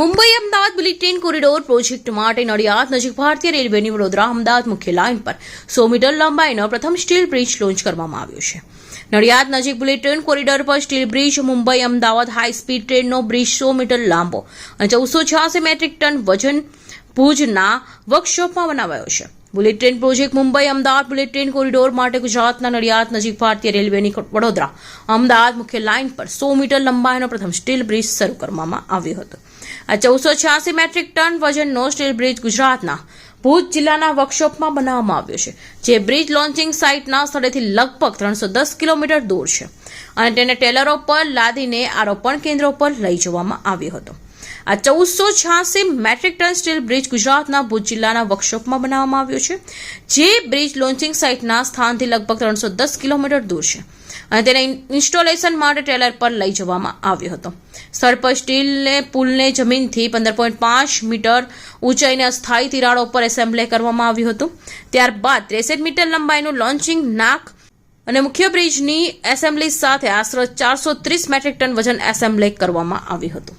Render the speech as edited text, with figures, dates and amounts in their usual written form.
Mumbai Ahmedabad bullet train corridor project માટે નડિયાદ નજીક ભારતીય રેલવેની વડોદરા અમદાવાદ મુખ્ય લાઇન પર 100 મીટર લંબાઈનો પ્રથમ સ્ટીલ બ્રિજ લોન્ચ કરવામાં આવ્યો છે. નડિયાદ નજીક બુલેટ ટ્રેન કોરિડોર પર steel bridge Mumbai Ahmedabad high speed ટ્રેનનો બ્રિજ 100 મીટર લાંબો અને 1486 મેટ્રિક ટન વજન ભુજના વર્કશોપમાં બનાવાયો છે. Bullet train project Mumbai Ahmedabad bullet train corridor માટે ગુજરાતના નડિયાદ નજીક ભારતીય રેલવેની વડોદરા અમદાવાદ મુખ્ય લાઇન પર 100 મીટર લંબાઈનો પ્રથમ સ્ટીલ બ્રિજ શરૂ કરવામાં આવ્યો હતો. આ 1486 મેટ્રિક ટન વજનનો સ્ટીલ બ્રિજ ગુજરાતના ભુજ જિલ્લાના વર્કશોપમાં બનાવવામાં આવ્યો છે, જે બ્રિજ લોન્ચિંગ સાઇટના સ્થળેથી લગભગ 310 કિલોમીટર દૂર છે અને તેને ટેલરો પર લાદીને આરોપણ કેન્દ્રો પર લઈ જવામાં આવ્યો હતો. આ 1486 મેટ્રિક ટન સ્ટીલ બ્રિજ ગુજરાતના ભુજ જિલ્લાના વર્કશોપમાં બનાવવામાં આવ્યો છે, જે બ્રિજ લોન્ચિંગ સાઇટના સ્થાનથી લગભગ 310 કિલોમીટર દૂર છે અને તેને ઇન્સ્ટોલેશન માટે ટેલર પર લઈ જવામાં આવ્યો હતો. સ્થળ પર સ્ટીલને પુલને જમીનથી 15.5 મીટર ઊંચાઈને અસ્થાયી તિરાડો પર એસેમ્બલે કરવામાં આવ્યું હતું. ત્યારબાદ 63 મીટર લંબાઈનું લોન્ચિંગ નાક અને મુખ્ય બ્રિજની એસેમ્બલી સાથે આશરે 430 મેટ્રિક ટન વજન એસેમ્બલે કરવામાં આવ્યું હતું.